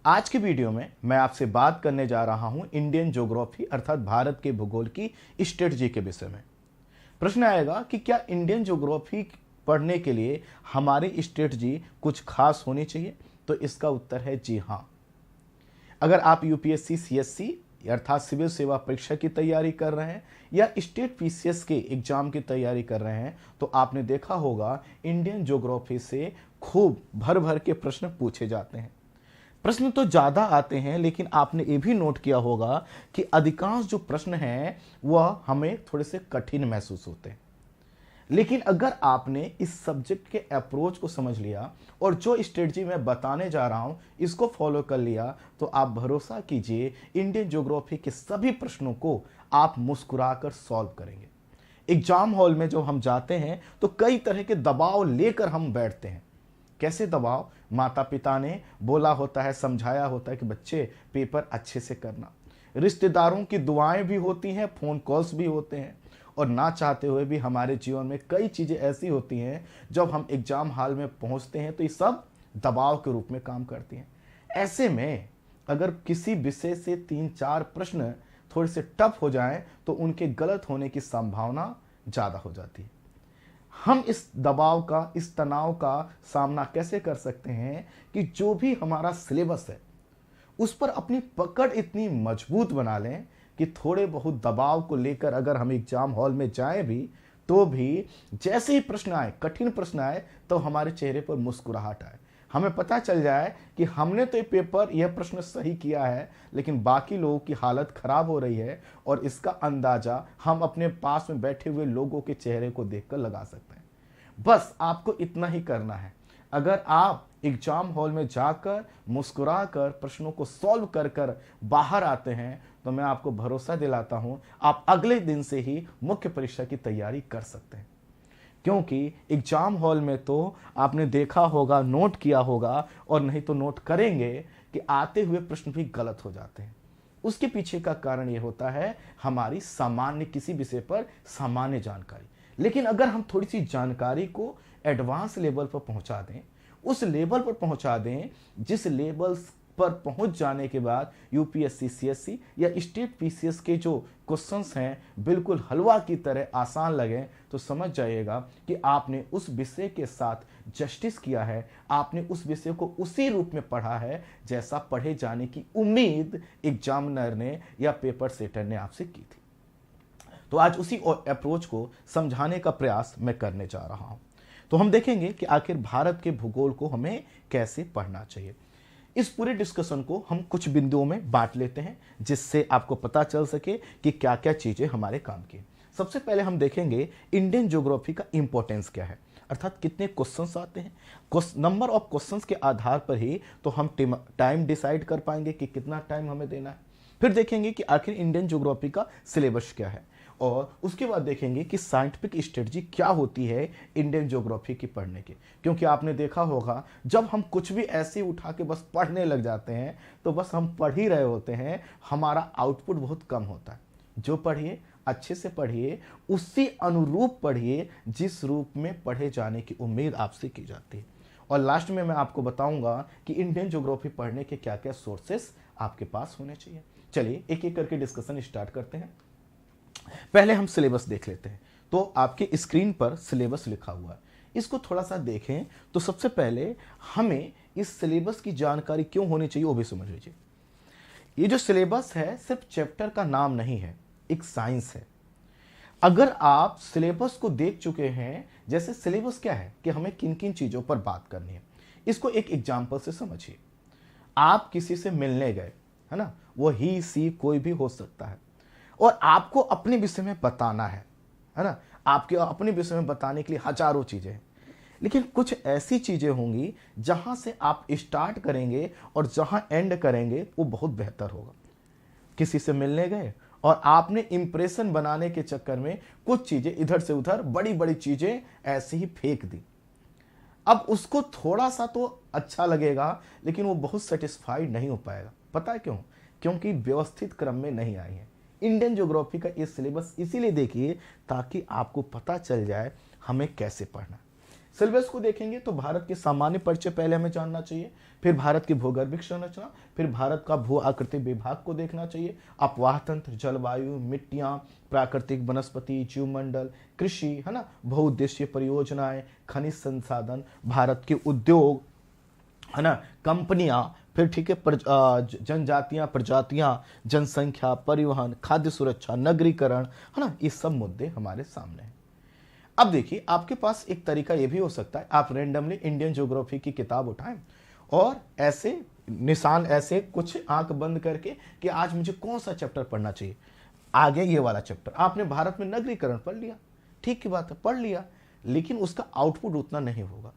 आज की वीडियो में मैं आपसे बात करने जा रहा हूं इंडियन ज्योग्राफी अर्थात भारत के भूगोल की स्ट्रेटजी के विषय में। प्रश्न आएगा कि क्या इंडियन ज्योग्राफी पढ़ने के लिए हमारी स्ट्रेटजी कुछ खास होनी चाहिए? तो इसका उत्तर है जी हाँ। अगर आप यूपीएससी सीएससी अर्थात सिविल सेवा परीक्षा की तैयारी कर रहे हैं या स्टेट पीसीएस के एग्जाम की तैयारी कर रहे हैं तो आपने देखा होगा इंडियन ज्योग्राफी से खूब भर भर के प्रश्न पूछे जाते हैं। प्रश्न तो ज़्यादा आते हैं, लेकिन आपने ये भी नोट किया होगा कि अधिकांश जो प्रश्न हैं वह हमें थोड़े से कठिन महसूस होते हैं। लेकिन अगर आपने इस सब्जेक्ट के अप्रोच को समझ लिया और जो स्ट्रेटजी मैं बताने जा रहा हूं इसको फॉलो कर लिया तो आप भरोसा कीजिए इंडियन ज्योग्राफी के सभी प्रश्नों को आप मुस्कुराकर सॉल्व करेंगे। एग्जाम हॉल में जो हम जाते हैं तो कई तरह के दबाव लेकर हम बैठते हैं। कैसे दबाव? माता पिता ने बोला होता है, समझाया होता है कि बच्चे पेपर अच्छे से करना। रिश्तेदारों की दुआएं भी होती हैं, फोन कॉल्स भी होते हैं, और ना चाहते हुए भी हमारे जीवन में कई चीज़ें ऐसी होती हैं जब हम एग्जाम हॉल में पहुंचते हैं तो ये सब दबाव के रूप में काम करती हैं। ऐसे में अगर किसी विषय से 3-4 प्रश्न थोड़े से टफ हो जाएं तो उनके गलत होने की संभावना ज़्यादा हो जाती है। हम इस दबाव का, इस तनाव का सामना कैसे कर सकते हैं कि जो भी हमारा सिलेबस है उस पर अपनी पकड़ इतनी मजबूत बना लें कि थोड़े बहुत दबाव को लेकर अगर हम एग्जाम हॉल में जाएं भी तो भी जैसे ही प्रश्न आए, कठिन प्रश्न आए, तो हमारे चेहरे पर मुस्कुराहट आए। हमें पता चल जाए कि हमने तो ये पेपर, यह प्रश्न सही किया है, लेकिन बाकी लोगों की हालत खराब हो रही है, और इसका अंदाजा हम अपने पास में बैठे हुए लोगों के चेहरे को देखकर लगा सकते हैं। बस आपको इतना ही करना है। अगर आप एग्जाम हॉल में जाकर मुस्कुराकर प्रश्नों को सॉल्व कर कर बाहर आते हैं तो मैं आपको भरोसा दिलाता हूं आप अगले दिन से ही मुख्य परीक्षा की तैयारी कर सकते हैं। क्योंकि एग्जाम हॉल में तो आपने देखा होगा, नोट किया होगा, और नहीं तो नोट करेंगे कि आते हुए प्रश्न भी गलत हो जाते हैं। उसके पीछे का कारण यह होता है हमारी सामान्य, किसी विषय पर सामान्य जानकारी। लेकिन अगर हम थोड़ी सी जानकारी को एडवांस लेवल पर पहुंचा दें, उस लेवल पर पहुंचा दें जिस लेवल पर पहुंच जाने के बाद यूपीएससी सीएससी या स्टेट पीसीएस के जो क्वेश्चंस हैं बिल्कुल हलवा की तरह आसान लगें, तो समझ जाइएगा कि आपने उस विषय के साथ जस्टिस किया है, आपने उस विषय को उसी रूप में पढ़ा है जैसा पढ़े जाने की उम्मीद एग्जामिनर ने या पेपर सेटर ने आपसे की थी। तो आज उसी अप्रोच को समझाने का प्रयास मैं करने जा रहा हूं। तो हम देखेंगे कि आखिर भारत के भूगोल को हमें कैसे पढ़ना चाहिए। इस पूरे डिस्कशन को हम कुछ बिंदुओं में बांट लेते हैं जिससे आपको पता चल सके कि क्या क्या चीजें हमारे काम की। सबसे पहले हम देखेंगे इंडियन ज्योग्राफी का इंपॉर्टेंस क्या है, अर्थात कितने क्वेश्चंस आते हैं। नंबर ऑफ क्वेश्चंस के आधार पर ही तो हम टाइम डिसाइड कर पाएंगे कि कितना टाइम हमें देना है। फिर देखेंगे कि आखिर इंडियन ज्योग्राफी का सिलेबस क्या है, और उसके बाद देखेंगे कि साइंटिफिक स्ट्रेटजी क्या होती है इंडियन ज्योग्राफी की पढ़ने की। क्योंकि आपने देखा होगा जब हम कुछ भी ऐसे उठा के बस पढ़ने लग जाते हैं तो बस हम पढ़ ही रहे होते हैं, हमारा आउटपुट बहुत कम होता है। जो पढ़िए अच्छे से पढ़िए, उसी अनुरूप पढ़िए जिस रूप में पढ़े जाने की उम्मीद आपसे की जाती है। और लास्ट में मैं आपको बताऊंगा कि इंडियन ज्योग्राफी पढ़ने के क्या क्या सोर्सेस आपके पास होने चाहिए। चलिए एक एक करके डिस्कशन स्टार्ट करते हैं। पहले हम सिलेबस देख लेते हैं। तो आपके स्क्रीन पर सिलेबस लिखा हुआ है, इसको थोड़ा सा देखें तो सबसे पहले हमें इस सिलेबस की जानकारी क्यों होनी चाहिए वो भी समझ लीजिए। ये जो सिलेबस है सिर्फ चैप्टर का नाम नहीं है, एक साइंस है। अगर आप सिलेबस को देख चुके हैं, जैसे सिलेबस क्या है कि हमें किन किन चीजों पर बात करनी है, इसको एक एग्जाम्पल से समझिए। आप किसी से मिलने गए, है ना, वो ही सी कोई भी हो सकता है, और आपको अपने विषय में बताना है ना। आपके अपने विषय में बताने के लिए हजारों चीजें हैं, लेकिन कुछ ऐसी चीजें होंगी जहां से आप स्टार्ट करेंगे और जहां एंड करेंगे वो बहुत बेहतर होगा। किसी से मिलने गए और आपने इंप्रेशन बनाने के चक्कर में कुछ चीजें इधर से उधर, बड़ी बड़ी चीजें ऐसे ही फेंक दी। अब उसको थोड़ा सा तो अच्छा लगेगा, लेकिन वो बहुत सेटिस्फाइड नहीं हो पाएगा। पता है क्यों? क्योंकि व्यवस्थित क्रम में नहीं आई है। इंडियन ज्योग्राफी का ये सिलेबस इसीलिए देखिए ताकि आपको पता चल जाए हमें कैसे पढ़ना। सिलेबस को देखेंगे तो भारत के सामान्य परिचय पहले हमें जानना चाहिए, फिर भारत की भूगर्भिक संरचना, फिर भारत का भू आकृति विभाग को देखना चाहिए, अपवाह तंत्र, जलवायु, मिट्टियां, प्राकृतिक वनस्पति, जीवमंडल, कृषि, है ना, बहुउद्देशीय परियोजनाएं, खनिज संसाधन, भारत के उद्योग, है ना, कंपनियां, फिर ठीक है जनजातियां, प्रजातियां, जनसंख्या, परिवहन, खाद्य सुरक्षा, नगरीकरण, है ना, ये सब मुद्दे हमारे सामने हैं। अब देखिए, आपके पास एक तरीका यह भी हो सकता है, आप रैंडमली इंडियन ज्योग्राफी की किताब उठाएं और ऐसे निशान, ऐसे कुछ आंख बंद करके कि आज मुझे कौन सा चैप्टर पढ़ना चाहिए, आगे ये वाला चैप्टर। आपने भारत में नगरीकरण पढ़ लिया, ठीक की बात है, पढ़ लिया, लेकिन उसका आउटपुट उतना नहीं होगा।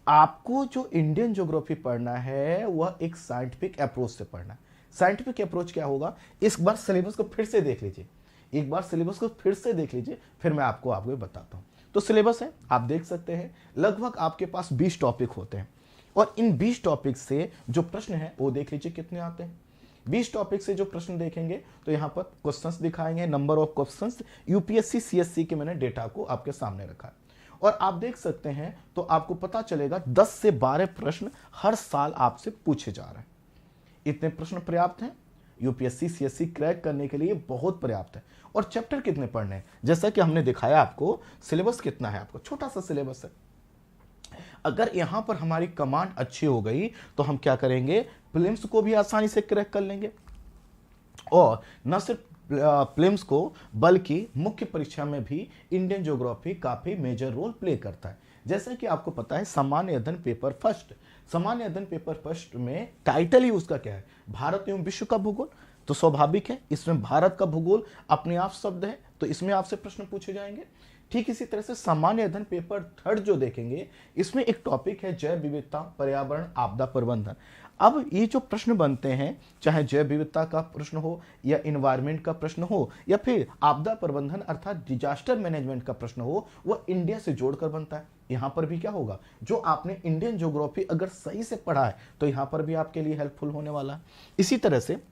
आपको जो इंडियन ज्योग्राफी पढ़ना है वह एक साइंटिफिक अप्रोच से पढ़ना है। साइंटिफिक अप्रोच क्या होगा, इस बार सिलेबस को फिर से देख लीजिए, एक बार सिलेबस को फिर से देख लीजिए, फिर मैं आपको आगे बताता हूं। तो सिलेबस है, आप देख सकते हैं, लगभग आपके पास 20 टॉपिक होते हैं और इन 20 टॉपिक से जो प्रश्न है वो देख लीजिए कितने आते हैं। 20 टॉपिक से जो प्रश्न देखेंगे तो यहां पर क्वेश्चंस दिखाएंगे, number of questions, UPSC CSC के मैंने डेटा को आपके सामने रखा है और आप देख सकते हैं तो आपको पता चलेगा 10 से 12 प्रश्न हर साल आपसे पूछे जा रहे हैं। इतने प्रश्न पर्याप्त हैं यूपीएससी सीएससी क्रैक करने के लिए, बहुत पर्याप्त है। और चैप्टर कितने पढ़ने हैं, जैसा कि हमने दिखाया आपको, सिलेबस कितना है, आपको छोटा सा सिलेबस है। अगर यहां पर हमारी कमांड अच्छी हो गई तो हम क्या करेंगे, प्रीलिम्स को भी आसानी से क्रैक कर लेंगे और न सिर्फ प्रीलिम्स को बल्कि मुख्य परीक्षा में भी इंडियन ज्योग्राफी काफी मेजर रोल प्ले करता है। जैसा कि आपको पता है, सामान्य अध्ययन पेपर फर्स्ट, सामान्य अध्ययन पेपर फर्स्ट में टाइटल ही उसका क्या है, भारत एवं विश्व का भूगोल। तो स्वाभाविक है इसमें भारत का भूगोल अपने आप शब्द है, तो इसमें आपसे प्रश्न पूछे जाएंगे। ठीक इसी तरह से सामान्य अध्ययन पेपर थर्ड जो देखेंगे, इसमें एक टॉपिक है जैव विविधता, पर्यावरण, आपदा प्रबंधन। अब ये जो प्रश्न बनते हैं, चाहे जैव विविधता का प्रश्न हो या इन्वायरमेंट का प्रश्न हो या फिर आपदा प्रबंधन अर्थात डिजास्टर मैनेजमेंट का प्रश्न हो, वह इंडिया से जोड़कर बनता है। यहां पर भी क्या होगा, जो आपने इंडियन ज्योग्राफी अगर सही से पढ़ा है तो यहां पर भी आपके लिए हेल्पफुल होने वाला है। इसी तरह से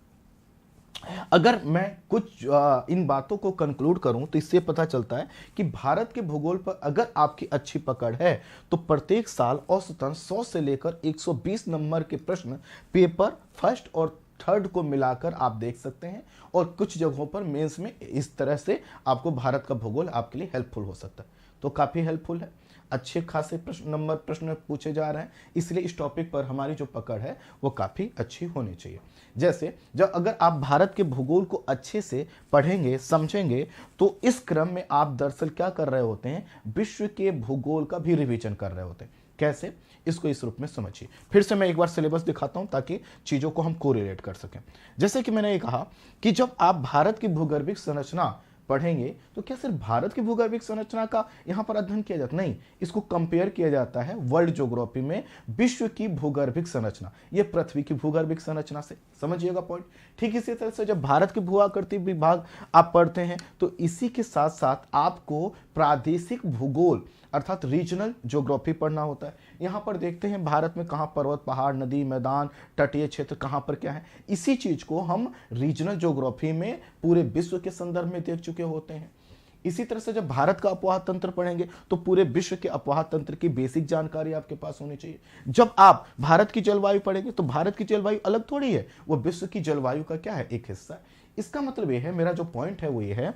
अगर मैं कुछ इन बातों को कंक्लूड करूं तो इससे पता चलता है कि भारत के भूगोल पर अगर आपकी अच्छी पकड़ है तो प्रत्येक साल औसतन 100 से लेकर 120 नंबर के प्रश्न पेपर फर्स्ट और थर्ड को मिलाकर आप देख सकते हैं और कुछ जगहों पर मेंस में इस तरह से आपको भारत का भूगोल आपके लिए हेल्पफुल हो सकता है। तो काफ़ी हेल्पफुल है, अच्छे खासे प्रश्न पूछे जा रहे हैं, इसलिए इस टॉपिक पर हमारी जो पकड़ है वो काफ़ी अच्छी होनी चाहिए। जैसे जब अगर आप भारत के भूगोल को अच्छे से पढ़ेंगे समझेंगे तो इस क्रम में आप दरअसल क्या कर रहे होते हैं, विश्व के भूगोल का भी रिवीजन कर रहे होते हैं। कैसे, इसको इस रूप में समझिए। फिर से मैं एक बार सिलेबस दिखाता हूं ताकि चीज़ों को हम कोरिलेट कर सकें। जैसे कि मैंने ये कहा कि जब आप भारत की भूगर्भिक संरचना पढ़ेंगे तो क्या सिर्फ भारत की भूगर्भिक संरचना का यहां पर अध्ययन किया जाता, नहीं, इसको कंपेयर किया जाता है वर्ल्ड ज्योग्राफी में विश्व की भूगर्भिक संरचना, ये पृथ्वी की भूगर्भिक संरचना से, समझिएगा पॉइंट। ठीक इसी तरह से जब भारत की भू आकृति विभाग आप पढ़ते हैं तो इसी के साथ साथ आपको प्रादेशिक भूगोल अर्थात रीजनल ज्योग्राफी पढ़ना होता है। यहाँ पर देखते हैं भारत में कहाँ पर्वत, पहाड़, नदी, मैदान, तटीय क्षेत्र कहाँ पर क्या है, इसी चीज को हम रीजनल ज्योग्राफी में पूरे विश्व के संदर्भ में देख चुके होते हैं। इसी तरह से जब भारत का अपवाह तंत्र पढ़ेंगे तो पूरे विश्व के अपवाह तंत्र की बेसिक जानकारी आपके पास होनी चाहिए। जब आप भारत की जलवायु पढ़ेंगे तो भारत की जलवायु अलग थोड़ी है, वो विश्व की जलवायु का क्या है, एक हिस्सा है। इसका मतलब यह है, मेरा जो पॉइंट है वो ये है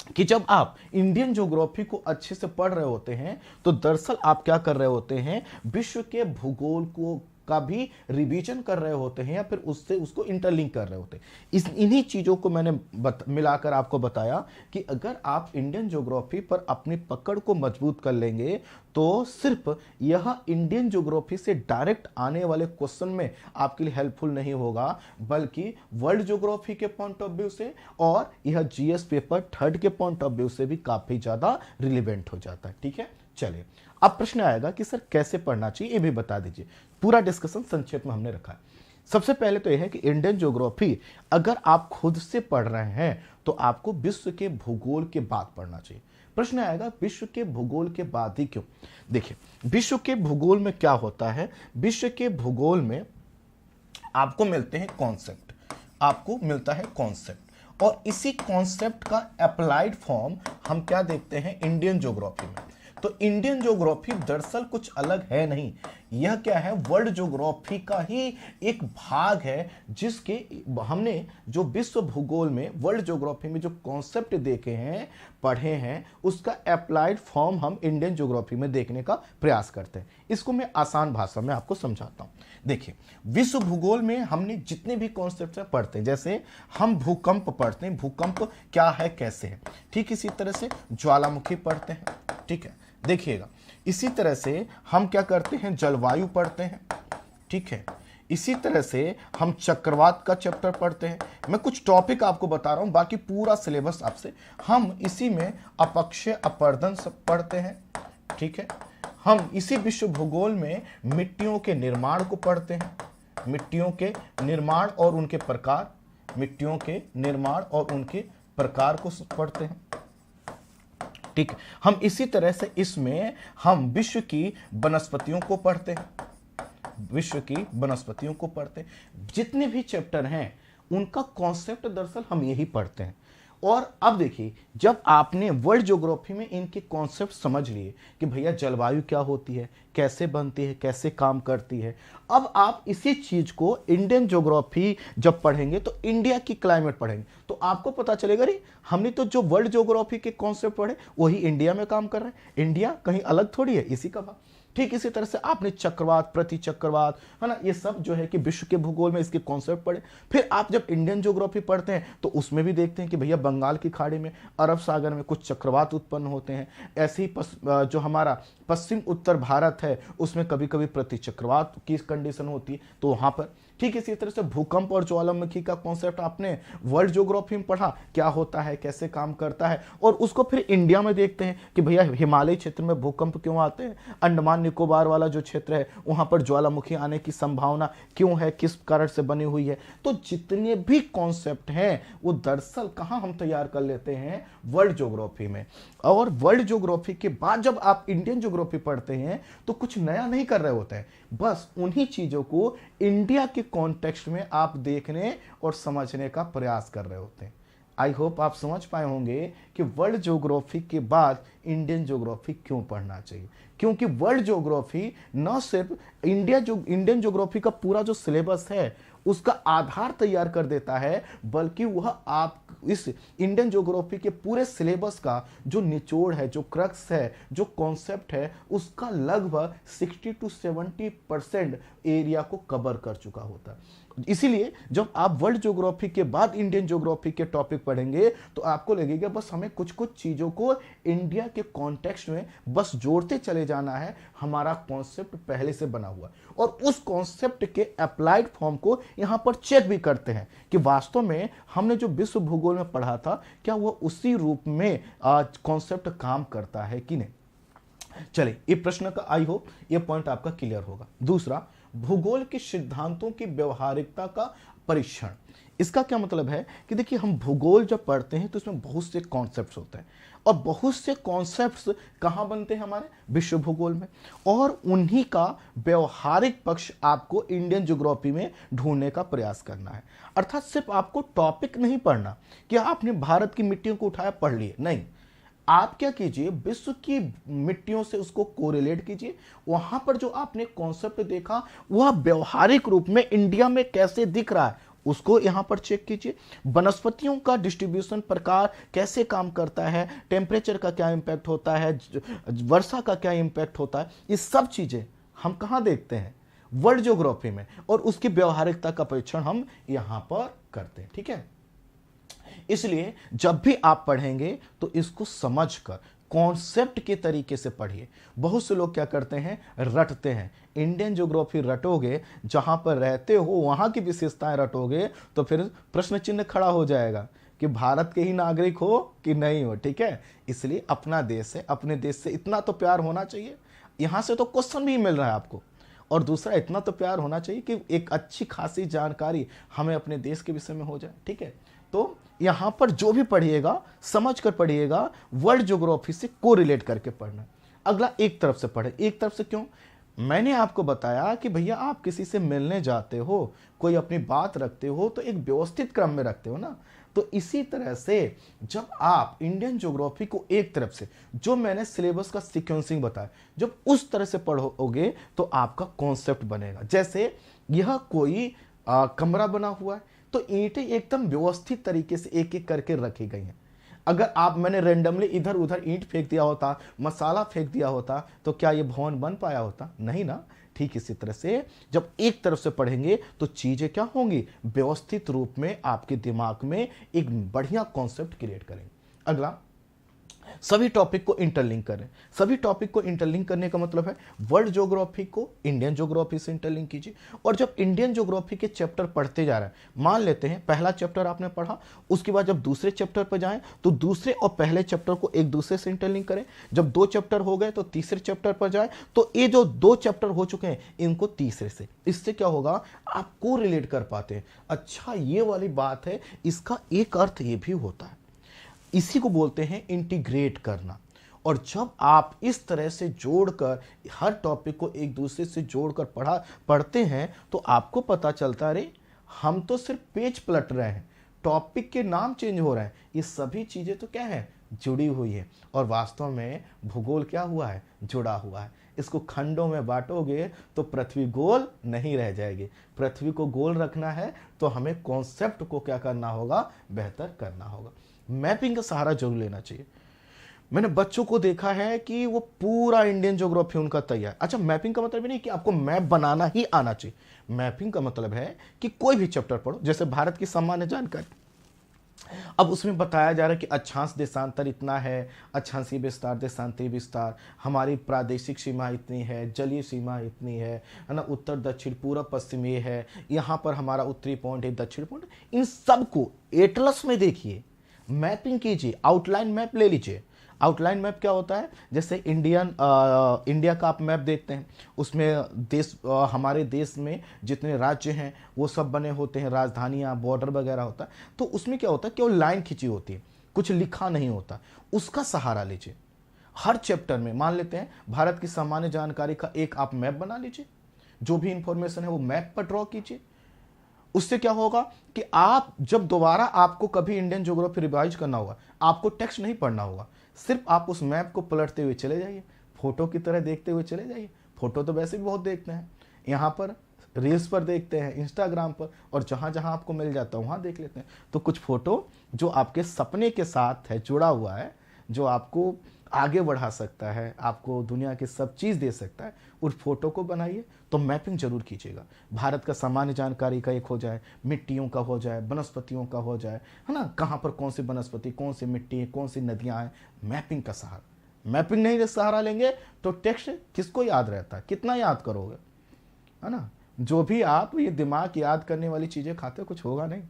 कि जब आप इंडियन ज्योग्राफी को अच्छे से पढ़ रहे होते हैं तो दरअसल आप क्या कर रहे होते हैं, विश्व के भूगोल को का भी रिवीजन कर रहे होते हैं या फिर उससे उसको इंटरलिंक कर रहे होते हैं। इन्हीं चीज़ों को मैंने मिलाकर आपको बताया कि अगर आप इंडियन ज्योग्राफी पर अपनी पकड़ को मजबूत कर लेंगे तो सिर्फ यह इंडियन ज्योग्राफी से डायरेक्ट आने वाले क्वेश्चन में आपके लिए हेल्पफुल नहीं होगा, बल्कि वर्ल्ड ज्योग्राफी के पॉइंट ऑफ व्यू से और यह जीएस पेपर थर्ड के पॉइंट ऑफ व्यू से भी काफ़ी ज़्यादा रिलेवेंट हो जाता है। ठीक है, चलिए अब प्रश्न आएगा कि सर कैसे पढ़ना चाहिए, ये भी बता दीजिए। पूरा डिस्कशन संक्षेप में हमने रखा है। सबसे पहले तो यह है कि इंडियन ज्योग्राफी अगर आप खुद से पढ़ रहे हैं तो आपको विश्व के भूगोल के बाद पढ़ना चाहिए। प्रश्न आएगा विश्व के भूगोल के बाद ही क्यों? देखिए, विश्व के भूगोल में क्या होता है, विश्व के भूगोल में आपको मिलते हैं कॉन्सेप्ट, आपको मिलता है कॉन्सेप्ट और इसी कॉन्सेप्ट का अप्लाइड फॉर्म हम क्या देखते हैं इंडियन ज्योग्राफी में। तो इंडियन ज्योग्राफी दरअसल कुछ अलग है नहीं, यह क्या है, वर्ल्ड ज्योग्राफी का ही एक भाग है, जिसके हमने जो विश्व भूगोल में वर्ल्ड ज्योग्राफी में जो कॉन्सेप्ट देखे हैं, पढ़े हैं, उसका अप्लाइड फॉर्म हम इंडियन ज्योग्राफी में देखने का प्रयास करते हैं। इसको मैं आसान भाषा में आपको समझाता हूं। देखिए, विश्व भूगोल में हमने जितने भी कॉन्सेप्ट पढ़ते हैं, जैसे हम भूकंप पढ़ते हैं, भूकंप क्या है, कैसे है, ठीक इसी तरह से ज्वालामुखी पढ़ते हैं, ठीक है, देखिएगा, इसी तरह से हम क्या करते हैं, जलवायु पढ़ते हैं, ठीक है, इसी तरह से हम चक्रवात का चैप्टर पढ़ते हैं। मैं कुछ टॉपिक आपको बता रहा हूं, बाकी पूरा सिलेबस आपसे, हम इसी में अपक्षय अपरदन सब पढ़ते हैं, ठीक है, हम इसी विश्व भूगोल में मिट्टियों के निर्माण को पढ़ते हैं, मिट्टियों के निर्माण और उनके प्रकार, मिट्टियों के निर्माण और उनके प्रकार को पढ़ते हैं, ठीक है। हम इसी तरह से इसमें हम विश्व की वनस्पतियों को पढ़ते हैं, विश्व की वनस्पतियों को पढ़ते हैं। जितने भी चैप्टर हैं उनका कॉन्सेप्ट दरअसल हम यही पढ़ते हैं। और अब देखिए, जब आपने वर्ल्ड ज्योग्राफी में इनके कॉन्सेप्ट समझ लिए कि भैया जलवायु क्या होती है, कैसे बनती है, कैसे काम करती है, अब आप इसी चीज को इंडियन ज्योग्राफी जब पढ़ेंगे तो इंडिया की क्लाइमेट पढ़ेंगे तो आपको पता चलेगा, अरे हमने तो जो वर्ल्ड ज्योग्राफी के कॉन्सेप्ट पढ़े वही इंडिया में काम कर रहे हैं, इंडिया कहीं अलग थोड़ी है, इसी का भाग। ठीक इसी तरह से आपने चक्रवात, प्रति चक्रवात, है ना, ये सब जो है कि विश्व के भूगोल में इसके कॉन्सेप्ट पढ़े। फिर आप जब इंडियन ज्योग्राफी पढ़ते हैं तो उसमें भी देखते हैं कि भैया बंगाल की खाड़ी में, अरब सागर में कुछ चक्रवात उत्पन्न होते हैं। ऐसे ही जो हमारा पश्चिम उत्तर भारत है उसमें कभी कभी प्रति चक्रवात की कंडीशन होती है, तो वहां पर ठीक इसी तरह से भूकंप और ज्वालामुखी का कॉन्सेप्ट आपने वर्ल्ड ज्योग्राफी में पढ़ा, क्या होता है, कैसे काम करता है, और उसको फिर इंडिया में देखते हैं कि भैया हिमालय क्षेत्र में भूकंप क्यों आते हैं, अंडमान निकोबार वाला जो क्षेत्र है वहां पर ज्वालामुखी आने की संभावना क्यों है, किस कारण से बनी हुई है। तो जितने भी कॉन्सेप्ट हैं वो दरअसल कहां हम तैयार कर लेते हैं, वर्ल्ड ज्योग्राफी में। और वर्ल्ड ज्योग्राफी के बाद जब आप इंडियन ज्योग्राफी पढ़ते हैं तो कुछ नया नहीं कर रहे होते हैं, बस उन्हीं चीजों को इंडिया के कॉन्टेक्स्ट में आप देखने और समझने का प्रयास कर रहे होते हैं। आई होप आप समझ पाए होंगे कि वर्ल्ड ज्योग्राफी के बाद इंडियन ज्योग्राफी क्यों पढ़ना चाहिए, क्योंकि वर्ल्ड ज्योग्राफी न सिर्फ इंडियन ज्योग्राफी का पूरा जो सिलेबस है उसका आधार तैयार कर देता है, बल्कि वह आप इस इंडियन ज्योग्राफी के पूरे सिलेबस का जो निचोड़ है, जो क्रक्स है, जो कॉन्सेप्ट है, उसका लगभग 60 to 70% एरिया को कवर कर चुका होता है। इसीलिए जब आप वर्ल्ड ज्योग्राफी के बाद इंडियन ज्योग्राफी के टॉपिक पढ़ेंगे तो आपको लगेगा बस हमें कुछ कुछ चीजों को इंडिया के कॉन्टेक्स्ट में बस जोड़ते चले जाना है, हमारा कॉन्सेप्ट पहले से बना हुआ है। और उस कॉन्सेप्ट के अप्लाइड फॉर्म को यहां पर चेक भी करते हैं कि वास्तव में हमने जो विश्व भूगोल में पढ़ा था क्या वह उसी रूप में कॉन्सेप्ट काम करता है कि नहीं। चलिए, ये प्रश्न का आई होप ये पॉइंट आपका क्लियर होगा। दूसरा, भूगोल के सिद्धांतों की व्यवहारिकता का परीक्षण। इसका क्या मतलब है कि देखिए, हम भूगोल जब पढ़ते हैं तो इसमें बहुत से कॉन्सेप्ट्स होते हैं, और बहुत से कॉन्सेप्ट्स कहाँ बनते हैं, हमारे विश्व भूगोल में, और उन्हीं का व्यवहारिक पक्ष आपको इंडियन ज्योग्राफी में ढूंढने का प्रयास करना है। अर्थात सिर्फ आपको टॉपिक नहीं पढ़ना कि आपने भारत की मिट्टियों को उठाया पढ़ लिए, नहीं, आप क्या कीजिए, विश्व की मिट्टियों से उसको कोरिलेट कीजिए, वहां पर जो आपने कॉन्सेप्ट देखा वह व्यवहारिक रूप में इंडिया में कैसे दिख रहा है उसको यहां पर चेक कीजिए। वनस्पतियों का डिस्ट्रीब्यूशन प्रकार कैसे काम करता है, टेम्परेचर का क्या इंपैक्ट होता है, वर्षा का क्या इंपैक्ट होता है, ये सब चीजें हम कहां देखते हैं, वर्ल्ड ज्योग्राफी में, और उसकी व्यवहारिकता का परीक्षण हम यहां पर करते हैं। ठीक है, इसलिए जब भी आप पढ़ेंगे तो इसको समझकर कॉन्सेप्ट के तरीके से पढ़िए। बहुत से लोग क्या करते हैं, रटते हैं। इंडियन ज्योग्राफी रटोगे, जहां पर रहते हो वहां की विशेषताएं रटोगे, तो फिर प्रश्न चिन्ह खड़ा हो जाएगा कि भारत के ही नागरिक हो कि नहीं हो। ठीक है, इसलिए अपना देश है, अपने देश से इतना तो प्यार होना चाहिए, यहां से तो क्वेश्चन भी मिल रहा है आपको, और दूसरा इतना तो प्यार होना चाहिए कि एक अच्छी खासी जानकारी हमें अपने देश के विषय में हो जाए। ठीक है, तो यहां पर जो भी पढ़िएगा समझ कर पढ़िएगा, वर्ल्ड ज्योग्राफी से कोरिलेट करके पढ़ना। अगला, एक तरफ से पढ़े। एक तरफ से क्यों, मैंने आपको बताया कि भैया आप किसी से मिलने जाते हो, कोई अपनी बात रखते हो तो एक व्यवस्थित क्रम में रखते हो ना। तो इसी तरह से जब आप इंडियन ज्योग्राफी को एक तरफ से, जो मैंने सिलेबस का सीक्वेंसिंग बताया, जब उस तरह से पढ़ोगे तो आपका कॉन्सेप्ट बनेगा। जैसे यह कोई कमरा बना हुआ है तो ईंटें एकदम व्यवस्थित तरीके से एक एक करके रखी गई हैं। अगर आप मैंने रेंडमली इधर उधर ईंट फेंक दिया होता, मसाला फेंक दिया होता, तो क्या ये भवन बन पाया होता? नहीं ना। ठीक इसी तरह से जब एक तरफ से पढ़ेंगे तो चीजें क्या होंगी, व्यवस्थित रूप में आपके दिमाग में एक बढ़िया कॉन्सेप्ट क्रिएट करेंगे। अगला, सभी टॉपिक को इंटरलिंक करें। सभी टॉपिक को इंटरलिंक करने का मतलब है वर्ल्ड ज्योग्राफी को इंडियन ज्योग्राफी से इंटरलिंक कीजिए। और जब इंडियन ज्योग्राफी के चैप्टर पढ़ते जा रहे हैं, मान लेते हैं पहला चैप्टर आपने पढ़ा, उसके बाद जब दूसरे चैप्टर पर जाएं तो दूसरे और पहले चैप्टर को एक दूसरे से इंटरलिंक करें। जब 2 चैप्टर हो गए तो तीसरे चैप्टर पर जाएं, तो ये जो 2 चैप्टर हो चुके हैं इनको तीसरे से, इससे क्या होगा, आपको रिलेट कर पाते हैं। अच्छा ये वाली बात है, इसका एक अर्थ ये भी होता है, इसी को बोलते हैं इंटीग्रेट करना। और जब आप इस तरह से जोड़कर हर टॉपिक को एक दूसरे से जोड़कर पढ़ते हैं तो आपको पता चलता है, अरे हम तो सिर्फ पेज पलट रहे हैं, टॉपिक के नाम चेंज हो रहे हैं, ये सभी चीजें तो क्या है, जुड़ी हुई है। और वास्तव में भूगोल क्या हुआ है, जुड़ा हुआ है। इसको खंडों में बांटोगे तो पृथ्वी गोल नहीं रह जाएगी। पृथ्वी को गोल रखना है तो हमें कॉन्सेप्ट को क्या करना होगा, बेहतर करना होगा। मैपिंग का सहारा जरूर लेना चाहिए। मैंने बच्चों को देखा है कि वो पूरा इंडियन ज्योग्राफी उनका तैयार। अच्छा, मैपिंग का मतलब नहीं कि आपको मैप बनाना ही आना चाहिए। मैपिंग का मतलब है कि कोई भी चैप्टर पढ़ो, जैसे भारत की सामान्य जानकारी, अब उसमें बताया जा रहा है कि अक्षांश देशांतर इतना है, अक्षांशीय विस्तार, देशांतीय विस्तार, हमारी प्रादेशिक सीमा इतनी है, जलीय सीमा इतनी है ना, उत्तर दक्षिण पूर्व पश्चिम ये है, यहाँ पर हमारा उत्तरी पॉइंट है, दक्षिण पॉइंट। इन सबको एटलस में देखिए, मैपिंग कीजिए, आउटलाइन मैप ले लीजिए। आउटलाइन मैप क्या होता है, जैसे इंडिया का आप मैप देखते हैं, उसमें हमारे देश में जितने राज्य हैं वो सब बने होते हैं, राजधानियाँ, बॉर्डर वगैरह होता है। तो उसमें क्या होता है, केवल लाइन खींची होती है, कुछ लिखा नहीं होता। उसका सहारा लीजिए। हर चैप्टर में मान लेते हैं भारत की सामान्य जानकारी का एक आप मैप बना लीजिए, जो भी इंफॉर्मेशन है वो मैप पर ड्रॉ कीजिए। उससे क्या होगा कि आप जब दोबारा आपको कभी इंडियन ज्योग्राफी रिवाइज करना होगा, आपको टेक्स्ट नहीं पढ़ना होगा, सिर्फ आप उस मैप को पलटते हुए चले जाइए, फोटो की तरह देखते हुए चले जाइए। फोटो तो वैसे भी बहुत देखते हैं, यहाँ पर रील्स पर देखते हैं, इंस्टाग्राम पर, और जहाँ जहाँ आपको मिल जाता है वहाँ देख लेते हैं। तो कुछ फोटो जो आपके सपने के साथ है, जुड़ा हुआ है, जो आपको आगे बढ़ा सकता है, आपको दुनिया की सब चीज़ दे सकता है, उस फोटो को बनाइए। तो मैपिंग जरूर कीजिएगा। भारत का सामान्य जानकारी का एक हो जाए, मिट्टियों का हो जाए, वनस्पतियों का हो जाए, है ना, कहाँ पर कौन सी वनस्पति, कौन सी मिट्टी है, कौन सी नदियाँ हैं, मैपिंग का सहारा। मैपिंग नहीं सहारा लेंगे तो टेक्स्ट किसको याद रहता है, कितना याद करोगे, है ना। जो भी आप ये दिमाग याद करने वाली चीज़ें खाते हो, कुछ होगा नहीं।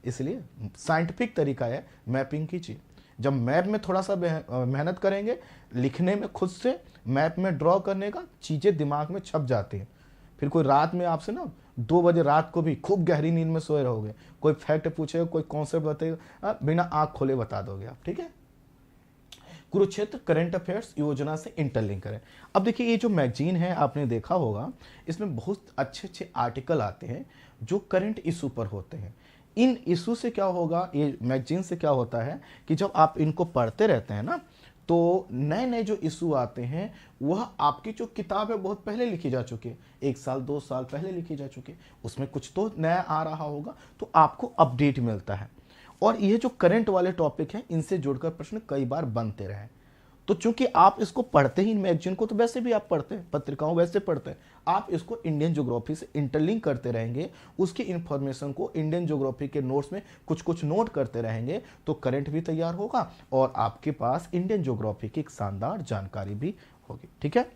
इसलिए साइंटिफिक तरीका है मैपिंग कीजिए। जब मैप में थोड़ा सा मेहनत करेंगे, लिखने में खुद से मैप में ड्रॉ करने का, चीज़ें दिमाग में छप जाती हैं। फिर कोई रात में आपसे ना 2 बजे रात को भी खूब गहरी नींद में सोए रहोगे, कोई फैक्ट पूछेगा, कोई कॉन्सेप्ट बताएगा, बिना आँख खोले बता दोगे आप। ठीक है। कुरुक्षेत्र करंट अफेयर्स योजना से इंटरलिंक करें। अब देखिए, ये जो मैगजीन है आपने देखा होगा, इसमें बहुत अच्छे अच्छे आर्टिकल आते हैं जो करंट इशू पर होते हैं। इन इशू से क्या होगा, ये मैगजीन से क्या होता है कि जब आप इनको पढ़ते रहते हैं ना, तो नए नए जो इशू आते हैं वह आपकी जो किताब है बहुत पहले लिखी जा चुकी है, 1 साल 2 साल पहले लिखी जा चुकी है, उसमें कुछ तो नया आ रहा होगा, तो आपको अपडेट मिलता है। और ये जो करंट वाले टॉपिक हैं, इनसे जुड़कर प्रश्न कई बार बनते रहे। तो चूंकि आप इसको पढ़ते ही, मैगजीन को तो वैसे भी आप पढ़ते हैं, पत्रिकाओं वैसे पढ़ते हैं, आप इसको इंडियन ज्योग्राफी से इंटरलिंक करते रहेंगे, उसकी इंफॉर्मेशन को इंडियन ज्योग्राफी के नोट्स में कुछ कुछ नोट करते रहेंगे, तो करंट भी तैयार होगा और आपके पास इंडियन ज्योग्राफी की एक शानदार जानकारी भी होगी। ठीक है।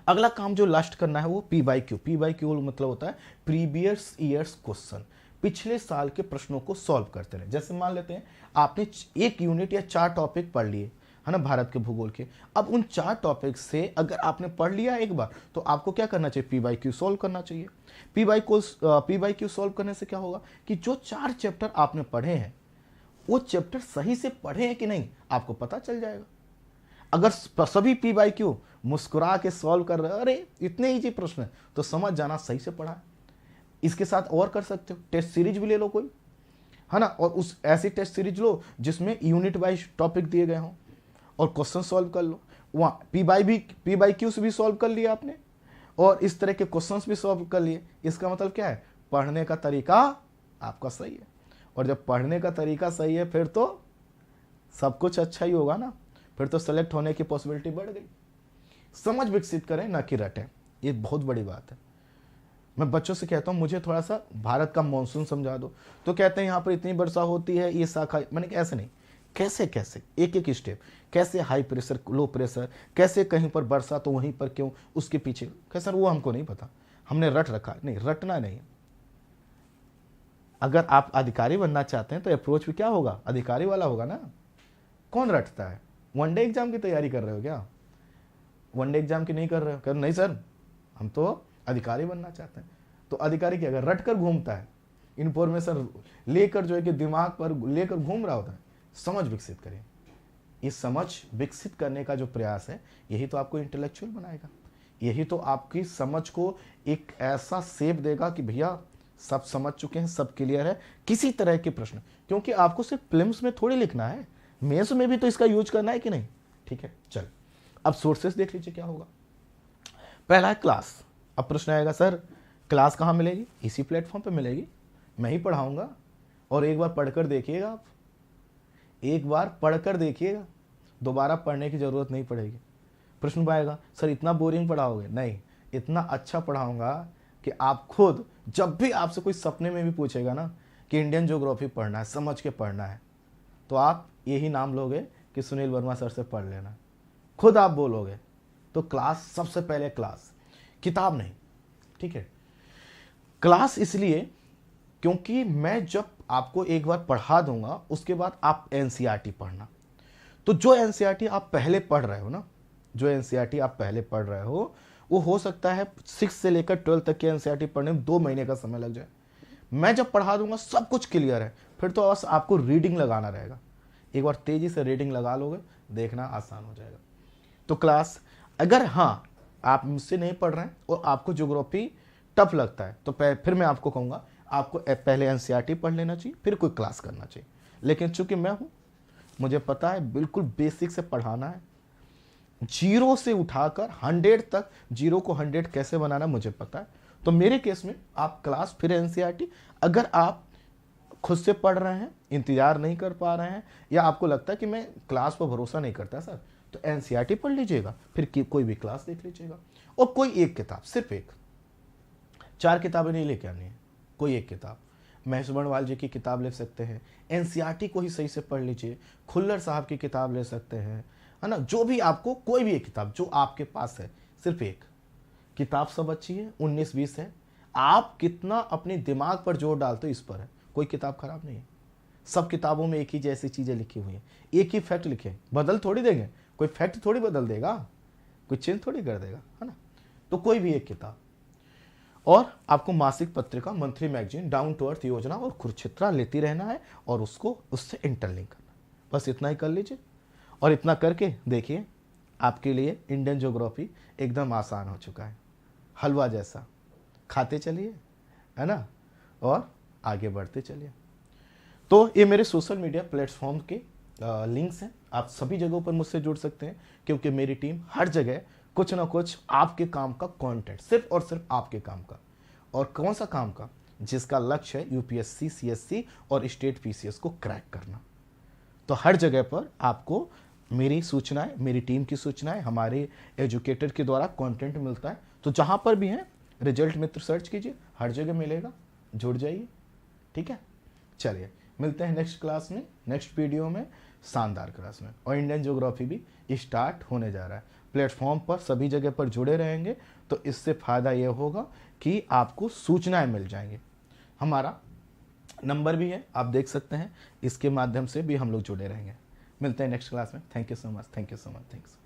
अगला काम जो लास्ट करना है वो PYQ। PYQ मतलब होता है प्रीवियस ईयर्स क्वेश्चन, पिछले साल के प्रश्नों को सॉल्व करते रहे। जैसे मान लेते हैं आपने 1 यूनिट या 4 टॉपिक पढ़ लिए, है ना, भारत के भूगोल के। अब उन 4 टॉपिक से अगर आपने पढ़ लिया एक बार, तो आपको क्या करना चाहिए, PYQ सॉल्व करना चाहिए। PYQ सॉल्व करने से क्या होगा कि जो 4 चैप्टर आपने पढ़े हैं वो चैप्टर सही से पढ़े हैं कि नहीं आपको पता चल जाएगा। अगर सभी पी बाई क्यू मुस्कुरा के सॉल्व कर रहे हो, अरे इतने इजी प्रश्न है, तो समझ जाना सही से पढ़ा है। इसके साथ और कर सकते हो, टेस्ट सीरीज भी ले लो कोई, है ना, और उस ऐसी टेस्ट सीरीज लो जिसमें यूनिट वाइज टॉपिक दिए गए हों और क्वेश्चन सॉल्व कर लो। वहाँ पी बाई क्यू से भी सॉल्व कर लिया आपने और इस तरह के क्वेश्चंस भी सॉल्व कर लिए। इसका मतलब क्या है, पढ़ने का तरीका आपका सही है, और जब पढ़ने का तरीका सही है फिर तो सब कुछ अच्छा ही होगा ना, फिर तो सेलेक्ट होने की पॉसिबिलिटी बढ़ गई। समझ विकसित करें ना कि रटें, ये बहुत बड़ी बात है। मैं बच्चों से कहता हूँ मुझे थोड़ा सा भारत का मॉनसून समझा दो, तो कहते हैं यहाँ पर इतनी वर्षा होती है, ये शाखा, मैंने कहा ऐसे नहीं, कैसे कैसे एक एक स्टेप, कैसे हाई प्रेशर लो प्रेशर, कैसे कहीं पर वर्षा तो वहीं पर क्यों, उसके पीछे क्या सर वो हमको नहीं पता, हमने रट रखा। नहीं, रटना नहीं। अगर आप अधिकारी बनना चाहते हैं तो अप्रोच भी क्या होगा, अधिकारी वाला होगा ना। कौन रटता है? वनडे एग्जाम की तैयारी कर रहे हो क्या? वनडे एग्जाम की नहीं कर रहे हो? नहीं सर, हम तो अधिकारी बनना चाहते हैं। तो अधिकारी क्या, अगर रट कर घूमता है, इंफॉर्मेशन लेकर जो है कि दिमाग पर लेकर घूम रहा होता है। समझ विकसित करें। ये समझ विकसित करने का जो प्रयास है, यही तो आपको इंटेलेक्चुअल बनाएगा, यही तो आपकी समझ को एक ऐसा शेप देगा कि भैया सब समझ चुके हैं, सब क्लियर है। किसी तरह के प्रश्न, क्योंकि आपको सिर्फ प्रीलिम्स में थोड़ी लिखना है, मेंस में भी तो इसका यूज करना है कि नहीं। ठीक है, चल अब सोर्सेस देख लीजिए क्या होगा। पहला है क्लास। अब प्रश्न आएगा सर क्लास कहाँ मिलेगी? इसी प्लेटफॉर्म पे मिलेगी, मैं ही पढ़ाऊंगा, और एक बार पढ़कर देखिएगा, आप एक बार पढ़कर देखिएगा, दोबारा पढ़ने की जरूरत नहीं पड़ेगी। प्रश्न आएगा सर इतना बोरिंग पढ़ाओगे? नहीं, इतना अच्छा पढ़ाऊंगा कि आप खुद जब भी आपसे कोई सपने में भी पूछेगा ना कि इंडियन ज्योग्राफी पढ़ना है, समझ के पढ़ना है, तो आप यही नाम लोगे कि सुनील वर्मा सर से पढ़ लेना, खुद आप बोलोगे। तो क्लास, सबसे पहले क्लास, किताब नहीं। ठीक है, क्लास इसलिए क्योंकि मैं जब आपको एक बार पढ़ा दूंगा उसके बाद आप एनसीईआरटी पढ़ना। तो जो एनसीईआरटी आप पहले पढ़ रहे हो ना, जो एनसीईआरटी आप पहले पढ़ रहे हो, वो हो सकता है 6 से लेकर 12 तक के एनसीईआरटी पढ़ने में 2 महीने का समय लग जाए। मैं जब पढ़ा दूंगा सब कुछ क्लियर है, फिर तो बस आपको रीडिंग लगाना रहेगा। एक बार तेजी से रीडिंग लगा लोगे, देखना आसान हो जाएगा। तो क्लास, अगर हाँ आप मुझसे नहीं पढ़ रहे हैं और आपको ज्योग्राफी टफ लगता है, तो फिर मैं आपको कहूँगा आपको पहले एनसीईआरटी पढ़ लेना चाहिए, फिर कोई क्लास करना चाहिए। लेकिन चूंकि मैं हूँ, मुझे पता है बिल्कुल बेसिक से पढ़ाना है, 0 से उठाकर 100 तक, 0 को 100 कैसे बनाना मुझे पता है। तो मेरे केस में आप क्लास फिर एनसीईआरटी। अगर आप खुद से पढ़ रहे हैं, इंतजार नहीं कर पा रहे हैं, या आपको लगता है कि मैं क्लास पर भरोसा नहीं करता सर, तो एनसीईआरटी पढ़ लीजिएगा, फिर कोई भी क्लास देख लीजिएगा। और कोई एक किताब, सिर्फ एक, 4 किताबें नहीं लेके आनी है, कोई एक किताब। महेश बर्णवाल जी की किताब ले सकते हैं, एनसीईआरटी को ही सही से पढ़ लीजिए, खुल्लर साहब की किताब ले सकते हैं, है ना, जो भी आपको, कोई भी एक किताब जो आपके पास है, सिर्फ एक किताब। सब अच्छी है, 19-20 है, आप कितना अपने दिमाग पर जोर डालते हो इस पर है। कोई किताब खराब नहीं है, सब किताबों में एक ही जैसी चीजें लिखी हुई हैं, एक ही फैक्ट लिखे, बदल थोड़ी देंगे, कोई फैक्ट थोड़ी बदल देगा, कोई चेंज थोड़ी कर देगा, है ना। तो कोई भी एक किताब। और आपको मासिक पत्रिका, monthly magazine, Down to Earth Yojana और कुरुक्षेत्र लेती रहना है, और उसको उससे इंटरलिंक करना, बस इतना ही कर लीजिए। और इतना करके देखिए आपके लिए इंडियन ज्योग्राफी एकदम आसान हो चुका है, हलवा जैसा। खाते चलिए, है ना, और आगे बढ़ते चलिए। तो ये मेरे सोशल मीडिया प्लेटफॉर्म के लिंक्स हैं, आप सभी जगहों पर मुझसे जुड़ सकते हैं, क्योंकि मेरी टीम हर जगह कुछ ना कुछ आपके काम का कंटेंट, सिर्फ और सिर्फ आपके काम का। और कौन सा काम का? जिसका लक्ष्य है यूपीएससी, सीएससी और स्टेट पीसीएस को क्रैक करना। तो हर जगह पर आपको मेरी सूचनाएं, मेरी टीम की सूचनाएं, हमारे एजुकेटर के द्वारा कंटेंट मिलता है। तो जहां पर भी है रिजल्ट मित्र सर्च कीजिए, हर जगह मिलेगा, जुड़ जाइए। ठीक है, चलिए मिलते हैं नेक्स्ट क्लास में, नेक्स्ट वीडियो में, शानदार क्लास में। और इंडियन ज्योग्राफी भी स्टार्ट होने जा रहा है। प्लेटफॉर्म पर सभी जगह पर जुड़े रहेंगे तो इससे फ़ायदा ये होगा कि आपको सूचनाएं मिल जाएंगी। हमारा नंबर भी है, आप देख सकते हैं, इसके माध्यम से भी हम लोग जुड़े रहेंगे। मिलते हैं नेक्स्ट क्लास में। Thank you so much, thank you so much, thanks.